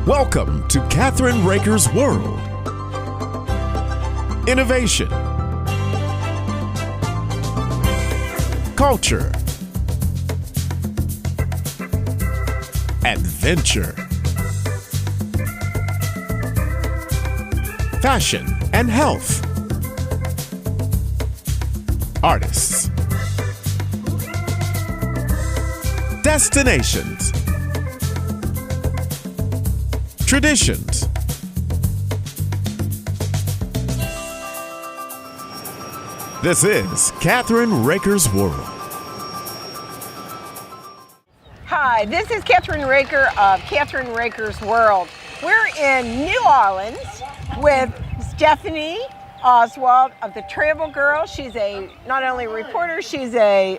Welcome to Kathryn Raaker's World. Innovation, culture, adventure, fashion and health, artists, destinations, traditions. This is Kathryn Raaker's World. Hi, this is Kathryn Raaker of Kathryn Raaker's World. We're in New Orleans with Stephanie Oswald of the Travel Girl. She's a not only a reporter, she's a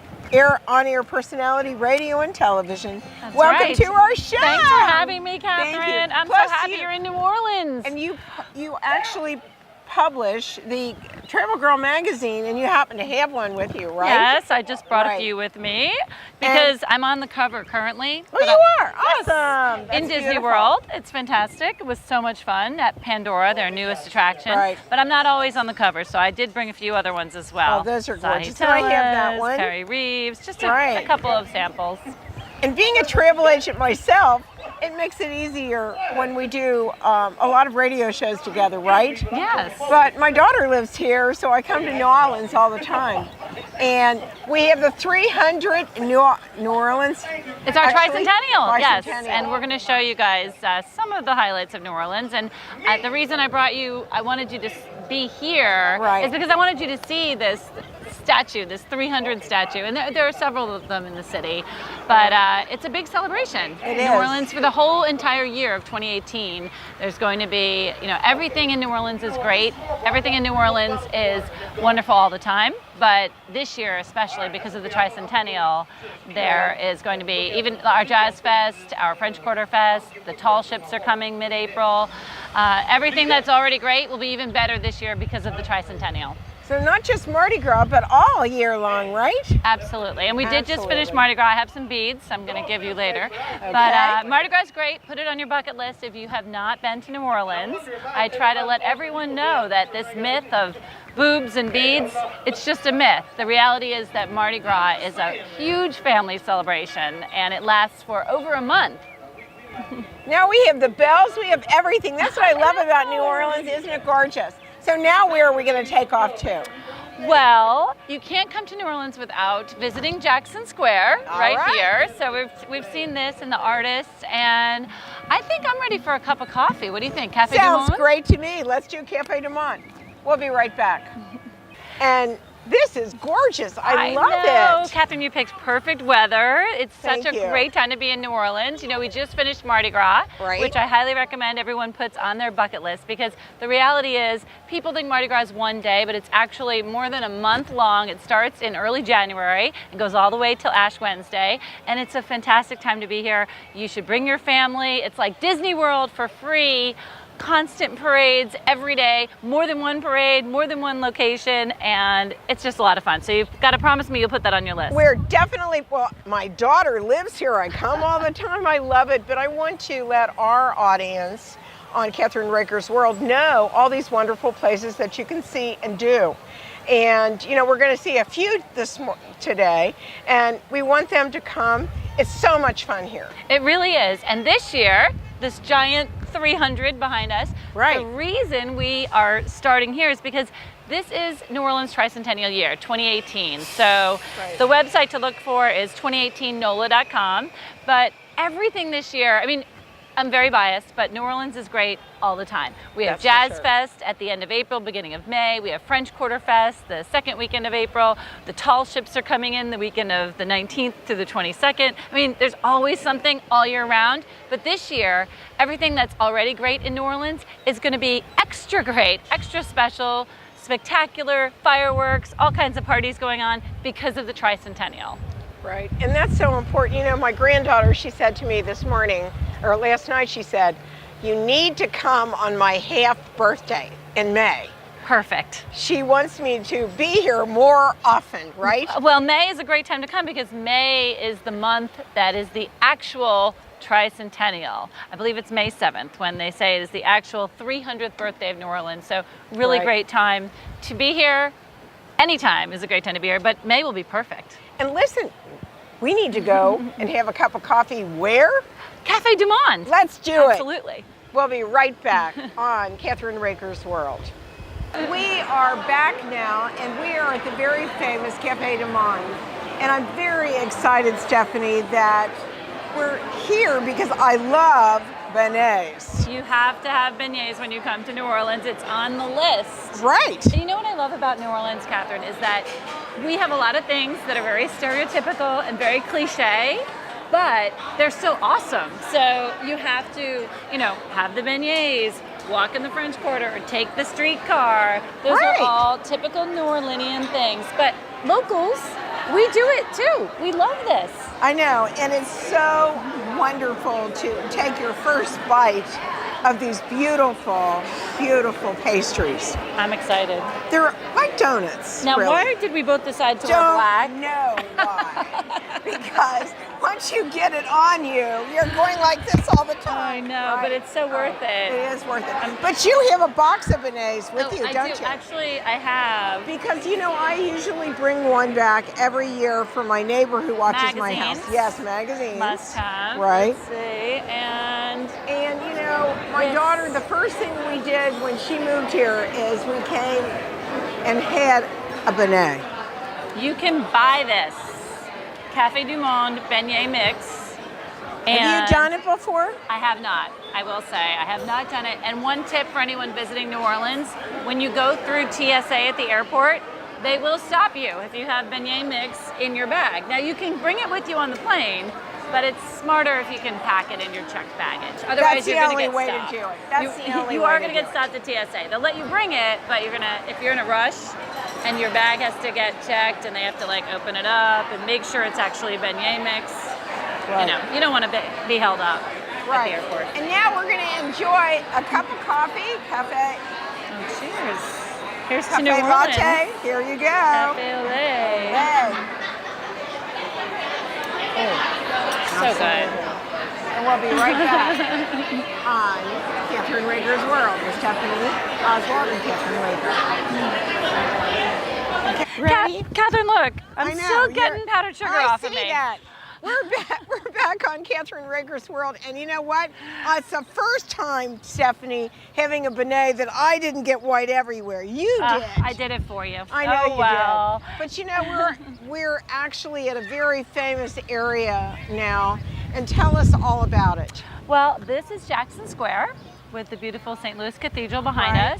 on-air personality, radio and television. That's Welcome right. to our show. Thanks for having me, Kathryn. Thank you. I'm Plus so happy you're in New Orleans. And you actually publish the Travel Girl magazine, and you happen to have one with you, right? Yes, I just brought Right. a few with me because I'm on the cover currently. Oh, you are? Awesome. That's In Disney beautiful. World. It's fantastic. It was so much fun at Pandora, their newest attraction. Right. But I'm not always on the cover, so I did bring a few other ones as well. Oh, those are Sahi gorgeous. And I have that Tellis, one. Carrie Reeves, just a Right. couple of samples. And being a travel agent myself, it makes it easier when we do a lot of radio shows together, right? Yes. But my daughter lives here, so I come to New Orleans all the time. And we have the 300 New Orleans. It's our actually, tricentennial, yes. tricentennial. And we're going to show you guys some of the highlights of New Orleans. And the reason I brought you, I wanted you to be here, Right. is because I wanted you to see this statue, this 300 statue. And there are several of them in the city. But it's a big celebration. It New is. Orleans, for the whole entire year of 2018, there's going to be, everything in New Orleans is great. Everything in New Orleans is wonderful all the time. But this year, especially because of the tricentennial, there is going to be even our Jazz Fest, our French Quarter Fest, the tall ships are coming mid-April. Everything that's already great will be even better this year because of the tricentennial. So not just Mardi Gras, but all year long, right? Absolutely. And we did just finish Absolutely. Mardi Gras. I have some beads I'm going to give you later. Okay. But Mardi Gras is great. Put it on your bucket list if you have not been to New Orleans. I try to let everyone know that this myth of boobs and beads, it's just a myth. The reality is that Mardi Gras is a huge family celebration, and it lasts for over a month. Now we have the bells, we have everything. That's what I love about New Orleans, isn't it gorgeous? So now where are we going to take off to? Well, you can't come to New Orleans without visiting Jackson Square All right right. here. So we've seen this and the artists, and I think I'm ready for a cup of coffee. What do you think, Cafe du Sounds Monde? great to me. Let's do Cafe du Monde. We'll be right back. And this is gorgeous. I love know. it. Kathryn, you picked perfect weather. It's such Thank a you. great time to be in New Orleans. We just finished Mardi Gras, Right. which I highly recommend everyone puts on their bucket list, because the reality is people think Mardi Gras is one day, but it's actually more than a month long. It starts in early January and goes all the way till Ash Wednesday, and it's a fantastic time to be here. You should bring your family. It's like Disney World for free. Constant parades every day, more than one parade, more than one location, and it's just a lot of fun. So you've got to promise me you'll put that on your list. We're definitely, well, my daughter lives here. I come all the time. I love it. But I want to let our audience on Kathryn Raaker's World know all these wonderful places that you can see and do. And, we're going to see a few today, and we want them to come. It's so much fun here. It really is. And this year, this giant 300 behind us, Right. the reason we are starting here is because this is New Orleans Tricentennial Year, 2018. So Right. the website to look for is 2018nola.com. But everything this year, I'm very biased, but New Orleans is great all the time. We have That's for Jazz sure. Fest at the end of April, beginning of May. We have French Quarter Fest the second weekend of April. The tall ships are coming in the weekend of the 19th to the 22nd. There's always something all year round. But this year, everything that's already great in New Orleans is going to be extra great, extra special, spectacular, fireworks, all kinds of parties going on because of the tricentennial. Right, and that's so important. My granddaughter, she said to me this morning, or last night, she said, you need to come on my half birthday in May. Perfect. She wants me to be here more often, right? Well, May is a great time to come because May is the month that is the actual tricentennial. I believe it's May 7th when they say it is the actual 300th birthday of New Orleans. So really great time to be here. Anytime is a great time to be here, but May will be perfect. And listen, we need to go and have a cup of coffee where? Cafe Du Monde. Let's do it. Absolutely. We'll be right back on Kathryn Raaker's World. We are back now, and we are at the very famous Cafe Du Monde. And I'm very excited, Stephanie, that we're here because I love beignets. You have to have beignets when you come to New Orleans. It's on the list. Right. And you know what I love about New Orleans, Kathryn, is that we have a lot of things that are very stereotypical and very cliche, but they're so awesome. So you have to, have the beignets, walk in the French Quarter, take the streetcar. Those are all typical New Orleanian things. But locals, we do it too. We love this. I know, and it's so wonderful to take your first bite of these beautiful, beautiful pastries. I'm excited. They're like donuts. Now, really. why did we both decide to wear black? Don't know why. Because once you get it on you, you're going like this all the time. I know, but it's so worth it. It is worth it. But you have a box of beignets with you, don't you? Actually, I have. Because, I usually bring one back every year for my neighbor who watches my house. Yes, magazines. Must have. Right. Let's see. And my daughter, the first thing we did when she moved here is we came and had a beignet. You can buy this Cafe Du Monde beignet mix. Have you done it before? I have not. I will say I have not done it. And one tip for anyone visiting New Orleans: when you go through TSA at the airport, they will stop you if you have beignet mix in your bag. Now you can bring it with you on the plane, but it's smarter if you can pack it in your checked baggage. Otherwise, you're going to get stopped. That's the only way to do it. That's the only way. You are going to get stopped at TSA. They'll let you bring it, but if you're in a rush and your bag has to get checked and they have to open it up and make sure it's actually beignet mix, you don't want to be held up at the airport. And now we're going to enjoy a cup of coffee. Cafe. Oh, cheers. Here's Cafe to New Orleans. latte. Here you go. Cafe au lait. So good. And we'll be right back on Kathryn Raaker's World with Stephanie, Oswald, and Kathryn Raaker. Ready? Kathryn, look. I'm still getting powdered sugar off of me. I see that. We're back on Kathryn Raaker's World, and you know what? It's the first time, Stephanie, having a beignet that I didn't get white everywhere. You did. I did it for you. I know you did. But we're actually at a very famous area now, and tell us all about it. Well, this is Jackson Square with the beautiful St. Louis Cathedral behind us,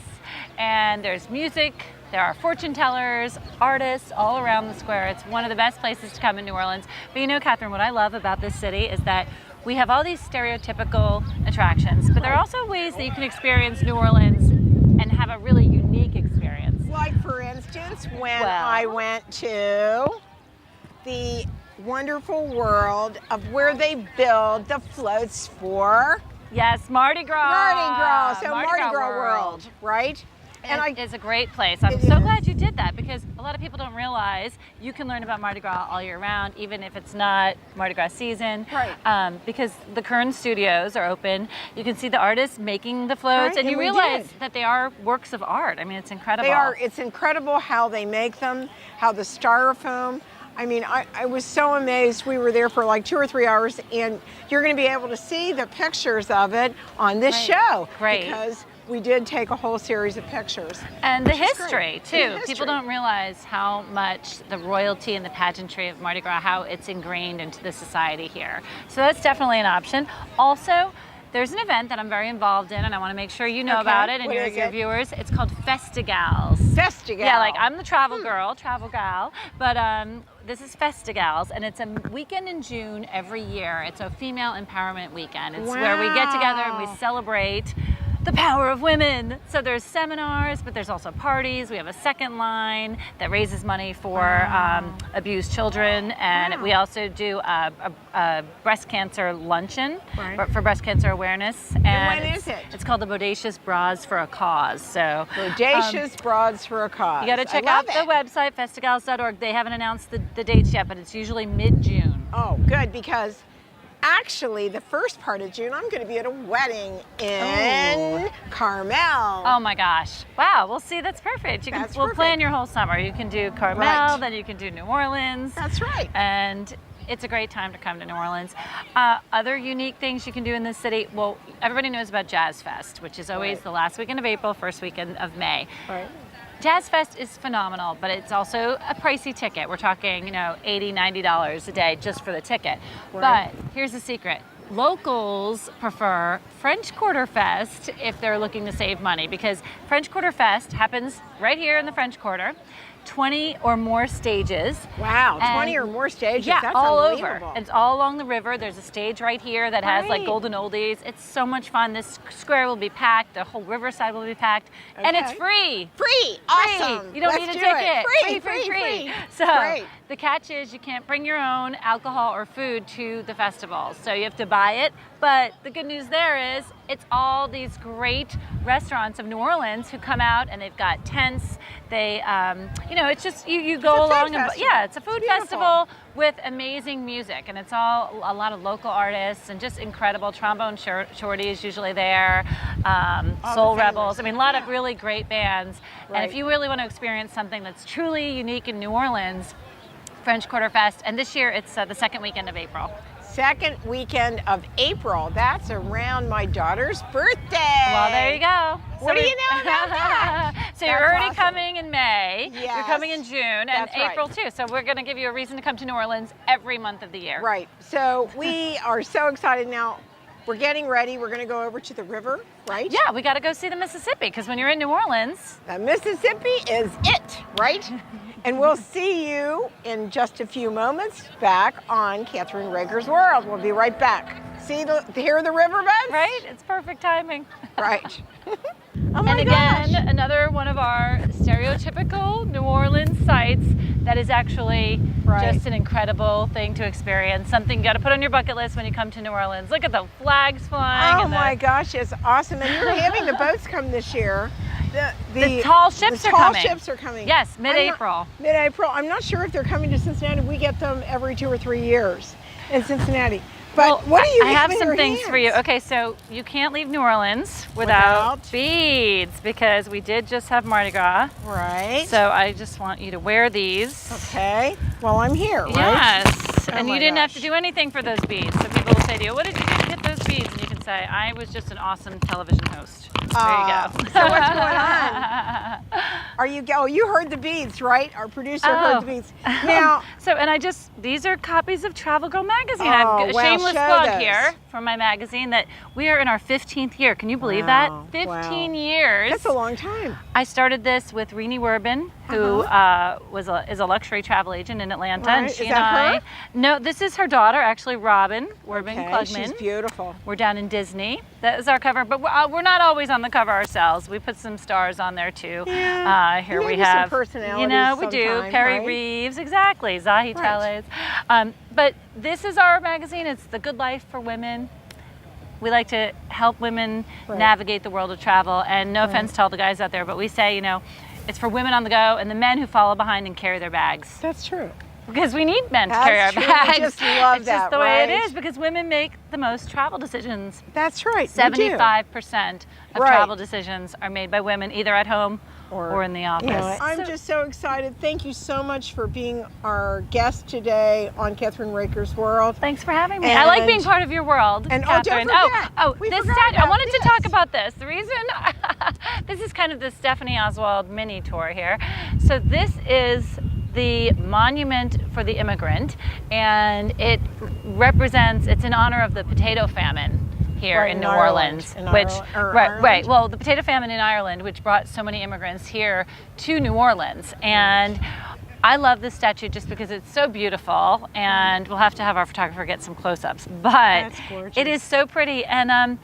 and there's music. There are fortune tellers, artists all around the square. It's one of the best places to come in New Orleans. But Kathryn, what I love about this city is that we have all these stereotypical attractions, but there are also ways that you can experience New Orleans and have a really unique experience. Like, for instance, when I went to the wonderful world of where they build the floats for... Yes, Mardi Gras. Mardi Gras. So Mardi Gras World, right? And it's a great place. I'm so glad you did that, because a lot of people don't realize you can learn about Mardi Gras all year round, even if it's not Mardi Gras season. Right. Because the Kern studios are open. You can see the artists making the floats, and you realize that they are works of art. I mean, it's incredible. They are. It's incredible how they make them, how the styrofoam. I mean, I was so amazed. We were there for like 2 or 3 hours, and you're going to be able to see the pictures of it on this show. Great. Because we did take a whole series of pictures. And the history, too. People don't realize how much the royalty and the pageantry of Mardi Gras, how it's ingrained into the society here. So that's definitely an option. Also, there's an event that I'm very involved in, and I want to make sure you know about it and your viewers. It's called Festigals. Festigals. Yeah, like I'm the travel girl, travel gal, but this is Festigals, and it's a weekend in June every year. It's a female empowerment weekend. It's where we get together and we celebrate the power of women. So there's seminars, but there's also parties. We have a second line that raises money for abused children, and we also do a breast cancer luncheon for breast cancer awareness. And when is it? It's called the Bodacious Bras for a Cause. So Bodacious Bras for a Cause. You got to check out the website, festigals.org. They haven't announced the dates yet, but it's usually mid-June. Oh, good, because actually, the first part of June, I'm going to be at a wedding in Carmel. Oh my gosh. Wow. Well, see, that's perfect. We'll plan your whole summer. You can do Carmel, then you can do New Orleans. That's right. And it's a great time to come to New Orleans. Other unique things you can do in this city. Well, everybody knows about Jazz Fest, which is always the last weekend of April, first weekend of May. Right. Jazz Fest is phenomenal, but it's also a pricey ticket. We're talking, $80, $90 a day just for the ticket. Right. But here's the secret. Locals prefer French Quarter Fest if they're looking to save money, because French Quarter Fest happens right here in the French Quarter. 20 or more stages. Wow, 20 or more stages. Yeah, That's all unbelievable. over. It's all along the river. There's a stage right here that has like golden oldies. It's so much fun. This square will be packed. The whole riverside will be packed. And it's free. Free. Awesome. You don't need a ticket. Free. So Great. the catch is you can't bring your own alcohol or food to the festival. So you have to buy it. But the good news there is it's all these great restaurants of New Orleans who come out and they've got tents. They, it's just you go along and it's a food festival with amazing music, and it's all a lot of local artists and just incredible. Trombone Shorty is usually there, Soul Rebels. I mean, a lot of really great bands. Right. And if you really want to experience something that's truly unique in New Orleans, French Quarter Fest, and this year it's the second weekend of April. Second weekend of April. That's around my daughter's birthday. Well, there you go. What do you know about that? So you're already coming in May. Yes. You're coming in June and April too. So we're going to give you a reason to come to New Orleans every month of the year. Right. So we are so excited now. We're getting ready. We're going to go over to the river, right? Yeah, we got to go see the Mississippi, because when you're in New Orleans, the Mississippi is it, right? And we'll see you in just a few moments back on Kathryn Raaker's World. We'll be right back. Hear the riverbeds? Right? It's perfect timing. Right. And again, another one of our stereotypical New Orleans sites that is actually just an incredible thing to experience. Something you got to put on your bucket list when you come to New Orleans. Look at the flags flying. Oh my gosh, it's awesome. And you're having the boats come this year. The tall ships are coming. The tall ships are coming. Yes, mid-April. Mid-April. I'm not sure if they're coming to Cincinnati. We get them every 2 or 3 years in Cincinnati. But what do you I have in some your things hands? for you. Okay, so you can't leave New Orleans without beads, because we did just have Mardi Gras. Right. So I just want you to wear these. Okay. Well, I'm here, right? Yes. Oh and you didn't have to do anything for those beads. So people will say to you, what did you do to get those beads? And you can say, I was just an awesome television host. There you go. So what's going on? You heard the beads, right? Our producer heard the beads. Now, these are copies of Travel Girl magazine. Oh, I have a shameless plug here from my magazine that we are in our 15th year. Can you believe that? 15 years. That's a long time. I started this with Renee Werbin, who is a luxury travel agent in Atlanta. Right. And she Is and that her? No, this is her daughter, actually, Robin Werbin Klugman. She's beautiful. We're down in Disney. That is our cover, but we're not always on the cover ourselves. We put some stars on there too. Yeah. Here we Maybe have, some personalities we do. sometime, Perry right? Reeves, exactly. Zahi Right. Tallez. But this is our magazine. It's the good life for women. We like to help women navigate the world of travel. And no offense to all the guys out there, but we say, it's for women on the go and the men who follow behind and carry their bags. That's true. Because we need men to carry our That's true. bags. We just love it's that, just the way it right? is, because women make the most travel decisions. That's right. 75% of travel decisions are made by women, either at home or in the office. I'm just so excited. Thank you so much for being our guest today on Kathryn Raaker's World. Thanks for having me. I like being part of your world, and Kathryn. We this forgot statue. I about wanted to this. talk about this. The reason this is kind of the Stephanie Oswald mini tour here. So this is the Monument for the Immigrant, and it's in honor of the potato famine here in New Orleans, right. Well, the potato famine in Ireland, which brought so many immigrants here to New Orleans, and I love this statue just because it's so beautiful, and we'll have to have our photographer get some close-ups, but it is so pretty. And a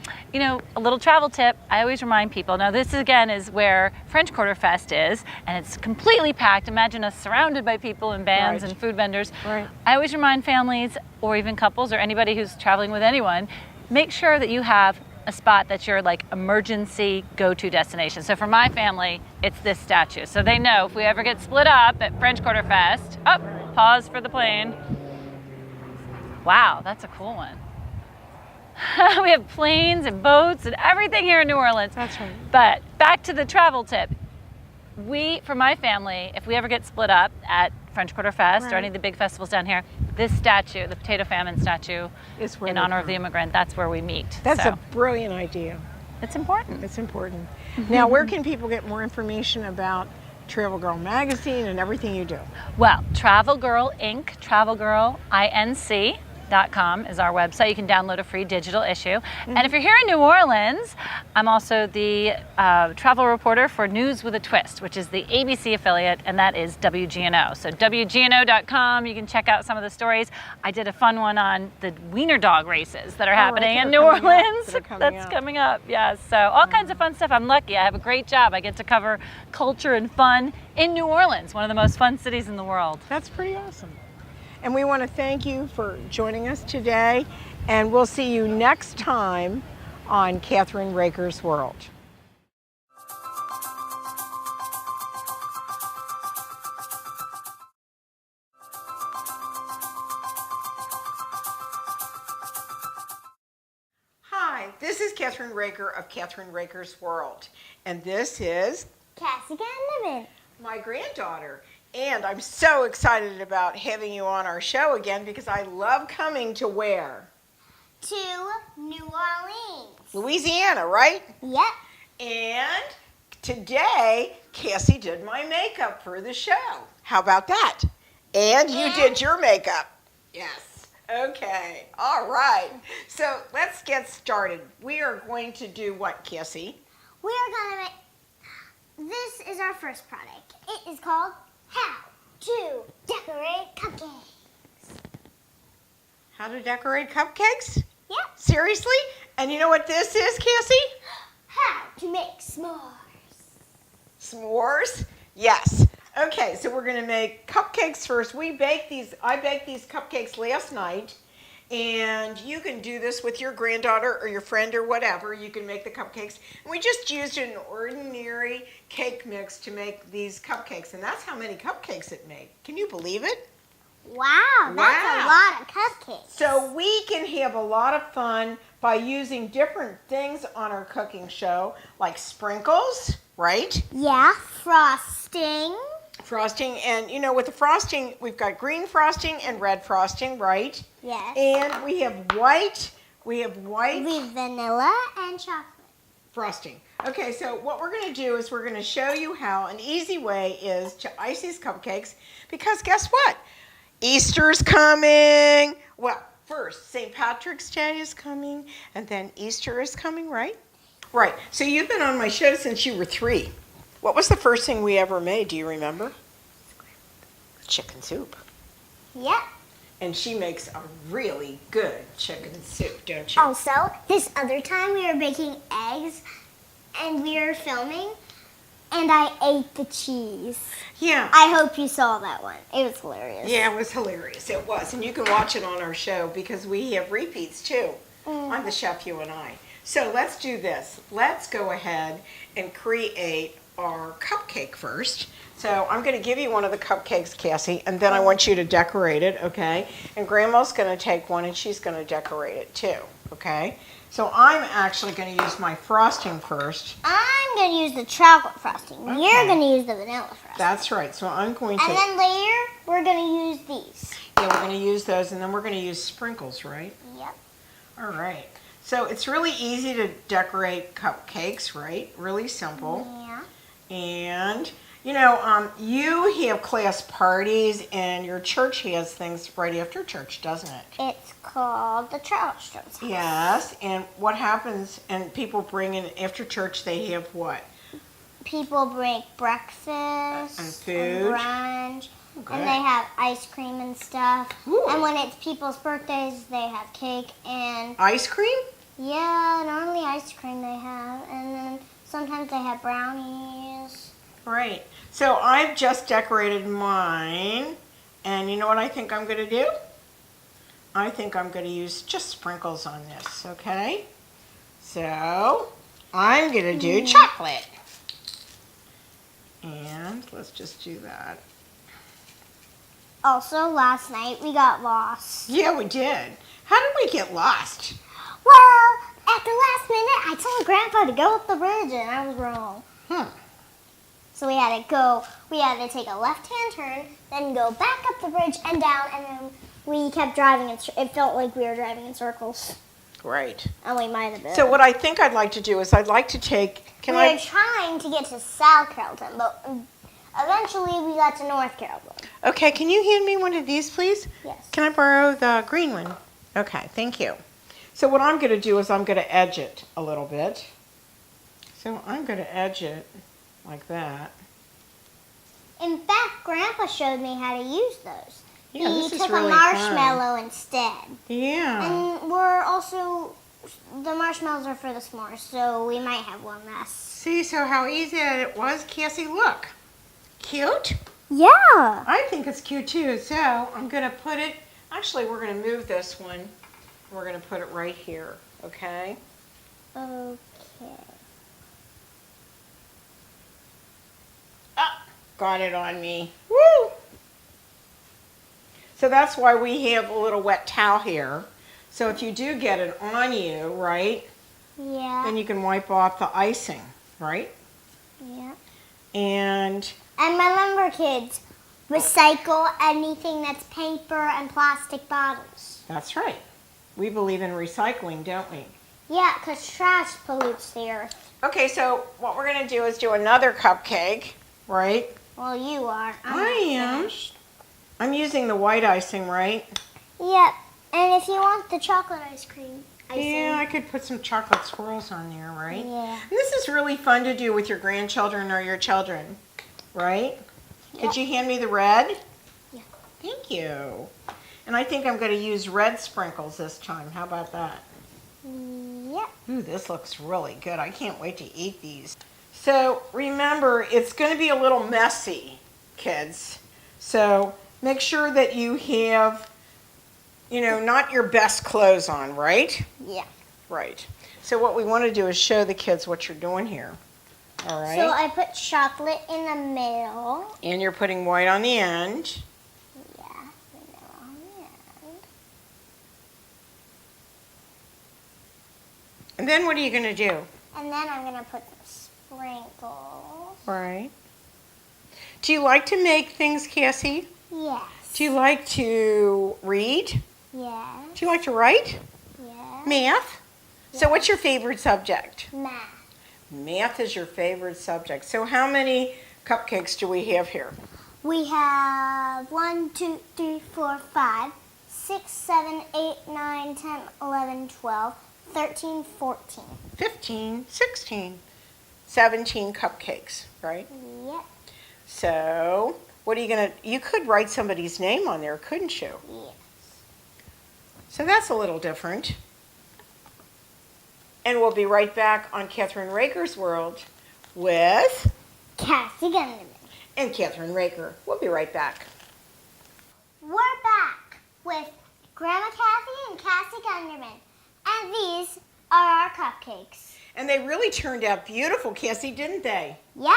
little travel tip, I always remind people, now this again is where French Quarter Fest is, and it's completely packed. Imagine us surrounded by people and bands and food vendors. I always remind families, or even couples, or anybody who's traveling with anyone, make sure that you have a spot that's your emergency go-to destination. So for my family, it's this statue. So they know if we ever get split up at French Quarter Fest, pause for the plane. Wow, that's a cool one. We have planes and boats and everything here in New Orleans. That's right. But back to the travel tip. For my family, if we ever get split up at French Quarter Fest or any of the big festivals down here, this statue, the Potato Famine statue, Is where in they honor of come. the immigrant, that's where we meet. That's So a brilliant idea. it's important. It's important. Now, where can people get more information about Travel Girl Magazine and everything you do? Well, Travel Girl Inc., travelgirlinc.com is our website. You can download a free digital issue. And if you're here in New Orleans, I'm also the travel reporter for News with a Twist, which is the ABC affiliate, and that is WGNO. So WGNO.com, you can check out some of the stories. I did a fun one on the wiener dog races that are happening in New Orleans. That's coming up, yes. So all kinds of fun stuff. I'm lucky. I have a great job. I get to cover culture and fun in New Orleans, one of the most fun cities in the world. That's pretty awesome. And we want to thank you for joining us today, and we'll see you next time on Kathryn Raaker's World. Hi, this is Kathryn Raaker of Kathryn Raaker's World, and this is Cassie my granddaughter. And I'm so excited about having you on our show again because I love coming to where? to New Orleans. Louisiana, right? Yep. And today, Cassie did my makeup for the show. How about that? And you did your makeup. Yes. Okay. All right. So let's get started. We are going to do what, Cassie? We are going to make, this is our first product. It is called How to Decorate Cupcakes. How to decorate cupcakes? Yep. Seriously? And you know what this is, Cassie? How to make s'mores. S'mores? Yes. Okay, so we're going to make cupcakes first. I baked these cupcakes last night, and you can do this with your granddaughter or your friend or whatever. You can make the cupcakes. And we just used an ordinary cake mix to make these cupcakes, and that's how many cupcakes it made. Can you believe it? Wow, that's a lot of cupcakes. So we can have a lot of fun by using different things on our cooking show, like sprinkles, right? Yeah, frosting. Frosting, and you know, with the frosting, we've got green frosting and red frosting, right? Yes. And we have white With vanilla and chocolate. frosting. Okay, so what we're going to do is we're going to show you how an easy way is to ice these cupcakes, because guess what? Easter's coming. Well, first, St. Patrick's Day is coming, and then Easter is coming, right? Right. So you've been on my show since you were 3. What was the first thing we ever made? Do you remember? Chicken soup. Yep. And she makes a really good chicken soup, don't you? Also, this other time we were baking eggs and we were filming and I ate the cheese. Yeah. I hope you saw that one. It was hilarious. Yeah, it was hilarious. It was. And you can watch it on our show because we have repeats too on the Chef You and I. So let's do this. Let's go ahead and create our cupcake first. So I'm going to give you one of the cupcakes, Cassie, and then I want you to decorate it, okay? And Grandma's going to take one and she's going to decorate it too, okay? So I'm actually going to use my frosting first. I'm going to use the chocolate frosting. Okay. You're going to use the vanilla frosting. That's right. So I'm going to... And then later, we're going to use these. Yeah, we're going to use those, and then we're going to use sprinkles, right? Yep. All right. So it's really easy to decorate cupcakes, right? Really simple. Yeah. And, you know, you have class parties, and your church has things right after church, doesn't it? It's called the Children's House. Yes. And what happens, and people bring in, after church, they have what? People bring breakfast And food. and brunch, Good. and they have ice cream and stuff. Ooh. And when it's people's birthdays, they have cake and Ice cream? yeah, normally ice cream they have, and then sometimes they have brownies. Right. So I've just decorated mine, and you know what I think I'm going to do? I think I'm going to use just sprinkles on this, okay? So I'm going to do chocolate. And let's just do that. Also, last night we got lost. Yeah, we did. How did we get lost? Well, at the last minute, I told Grandpa to go up the bridge, and I was wrong. So we had to take a left-hand turn, then go back up the bridge and down, and then we kept driving. It felt like we were driving in circles. Right. And we might have been. So what I think I'd like to do is I'd like to take, We were trying to get to South Carrollton, but eventually we got to North Carrollton. Okay, can you hand me one of these, please? Yes. Can I borrow the green one? Okay, thank you. So what I'm going to do is I'm going to edge it a little bit. So I'm going to edge it like that. In fact, Grandpa showed me how to use those. Yeah, he this is took really a marshmallow instead. Yeah. And the marshmallows are for the s'mores, so we might have one less. See, so how easy it was, Cassie, look. Cute? Yeah. I think it's cute too, so I'm going to put it, actually we're going to move this one. We're going to put it right here, okay? Okay. Ah, got it on me. Woo! So that's why we have a little wet towel here. So if you do get it on you, right? Yeah. Then you can wipe off the icing, right? Yeah. And remember, kids, recycle anything that's paper and plastic bottles. that's right. We believe in recycling, don't we? Yeah, because trash pollutes the earth. Okay, so what we're going to do is do another cupcake, right? Well, you are. I am. I'm using the white icing, right? Yep. And if you want the chocolate ice cream icing. Yeah, I could put some chocolate swirls on there, right? Yeah. And this is really fun to do with your grandchildren or your children, right? Yep. Could you hand me the red? Yeah. Thank you. And I think I'm going to use red sprinkles this time. How about that? Yep. Ooh, this looks really good. I can't wait to eat these. So remember, it's going to be a little messy, kids. So make sure that you have, not your best clothes on, right? Yeah. Right. So what we want to do is show the kids what you're doing here. All right. So I put chocolate in the middle. And you're putting white on the end. Yeah, the middle on the end. And then what are you going to do? And then I'm going to put some sprinkles. Right. Do you like to make things, Cassie? Yes. Do you like to read? Yes. Do you like to write? Yes. Math? So what's your favorite subject? Math. Math is your favorite subject. So how many cupcakes do we have here? We have 1, 2, 3, 4, 5, 6, 7, 8, 9, 10, 11, 12, 13, 14. 15, 16, 17 cupcakes, right? Yep. So what are you going to, you could write somebody's name on there, couldn't you? Yes. So that's a little different. And we'll be right back on Kathryn Raaker's World with Cassie Gunderman. and Kathryn Raaker. We'll be right back. We're back with Grandma Kathy and Cassie Gunderman. And these are our cupcakes. And they really turned out beautiful, Cassie, didn't they? Yep.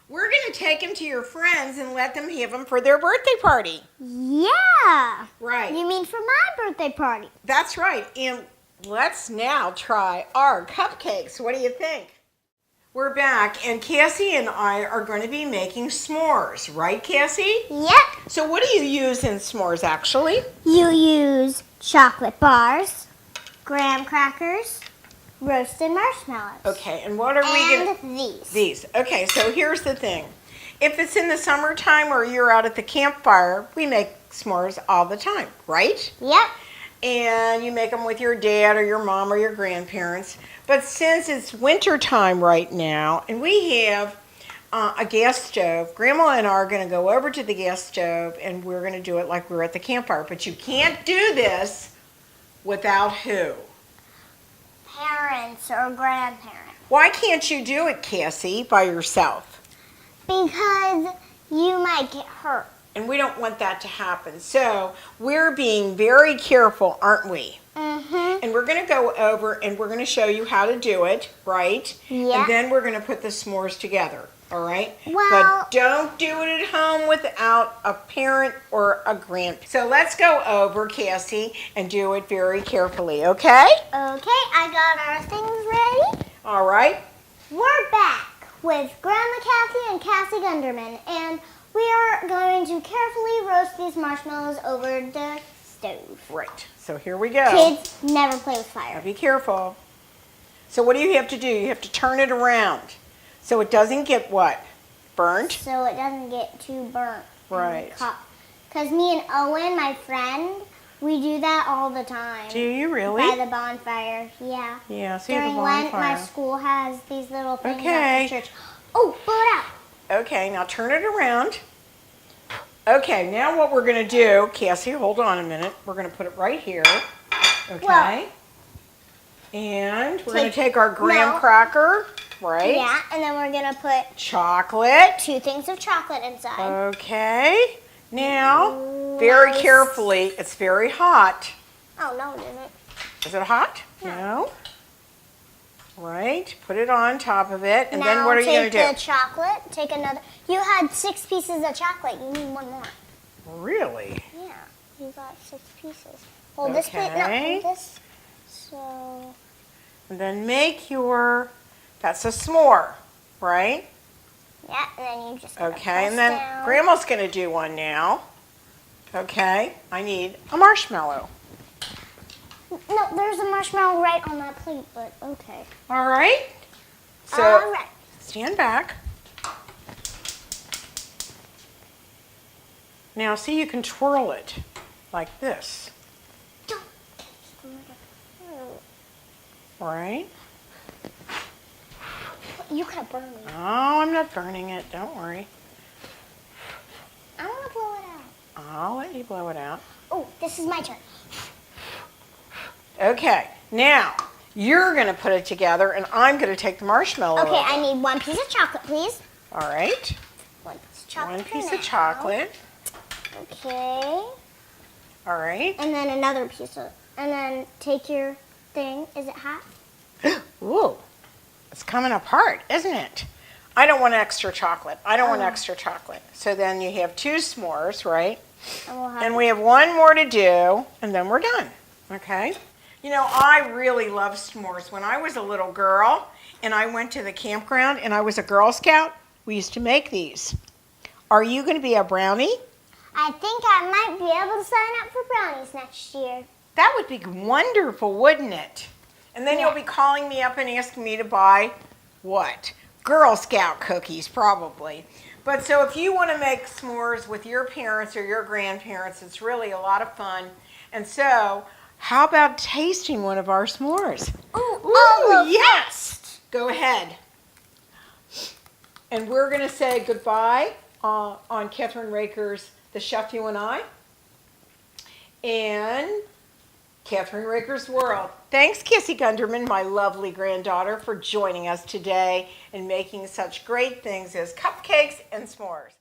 We're going to take them to your friends and let them have them for their birthday party. Yeah. Right. You mean for my birthday party? That's right. And let's now try our cupcakes. What do you think? We're back, and Cassie and I are going to be making s'mores. Right, Cassie? Yep. So what do you use in s'mores, actually? You use chocolate bars, graham crackers, roasted marshmallows. Okay, and what are we going to... And these. These. Okay, so here's the thing. If it's in the summertime or you're out at the campfire, we make s'mores all the time, right? Yep. And you make them with your dad or your mom or your grandparents. But since it's winter time right now, and we have a gas stove, Grandma and I are going to go over to the gas stove, and we're going to do it like we're at the campfire. But you can't do this without who? Parents or grandparents. Why can't you do it, Cassie, by yourself? Because you might get hurt. And we don't want that to happen. So we're being very careful, aren't we? Mm-hmm. And we're going to go over and we're going to show you how to do it, right? Yeah. And then we're going to put the s'mores together, all right? Well- But don't do it at home without a parent or a grandparent. So let's go over, Cassie, and do it very carefully, okay? Okay, I got our things ready. All right. We're back with Grandma Kathy and Cassie Gunderman, and we are going to carefully roast these marshmallows over the stove. Right. So here we go. Kids, never play with fire. Now be careful. So what do you have to do? You have to turn it around so it doesn't get what? Burnt? So it doesn't get too burnt. Right. Because me and Owen, my friend, we do that all the time. Do you really? By the bonfire, yeah. Yeah, see the During Lent, my bonfire. school has these little things Okay. at the church. Oh, blow it out. Okay, now turn it around. Okay, now what we're going to do, Cassie, hold on a minute. We're going to put it right here. Okay. Well, and we're going to take our graham cracker, right? Yeah, and then we're going to put Chocolate. 2 things of chocolate inside. Okay. Now, very Nice. carefully, it's very hot. Oh, no, it isn't. Is it hot? No. Right, put it on top of it, and then Now what are you going to take do? the chocolate, take another. You had 6 pieces of chocolate. You need 1 more. Really? Yeah, you got 6 pieces. Hold this plate. No, Okay. hold this. So, And then make your, that's a s'more, right? yeah, and then you just gotta Okay, press and then down. Grandma's going to do one now. Okay, I need a marshmallow. No, there's a marshmallow right on that plate, but okay. All right? So, All right. stand back. Now, see, you can twirl it like this, right? You could burn me. Oh, I'm not burning it. Don't worry. I want to blow it out. I'll let you blow it out. Oh, this is my turn. Okay, now you're going to put it together, and I'm going to take the marshmallow. Okay, over. I need 1 piece of chocolate, please. All right. 1 piece of chocolate. 1 piece for of now. chocolate. Okay. All right. And then another piece of. And then take your thing. Is it hot? Ooh, it's coming apart, isn't it? I don't want extra chocolate. I don't want extra chocolate. So then you have 2 s'mores, right? And we'll have. And we have 1 more to do, and then we're done. Okay? You know, I really love s'mores. When I was a little girl and I went to the campground and I was a Girl Scout, we used to make these. Are you going to be a brownie? I think I might be able to sign up for brownies next year. That would be wonderful, wouldn't it? And then Yeah. you'll be calling me up and asking me to buy what? Girl Scout cookies, probably. But so if you want to make s'mores with your parents or your grandparents, it's really a lot of fun. And so, how about tasting one of our s'mores? Ooh, yes! Go ahead. And we're going to say goodbye on Kathryn Raaker's The Chef You and I. And Kathryn Raaker's World. Thanks, Cassie Gunderman, my lovely granddaughter, for joining us today and making such great things as cupcakes and s'mores.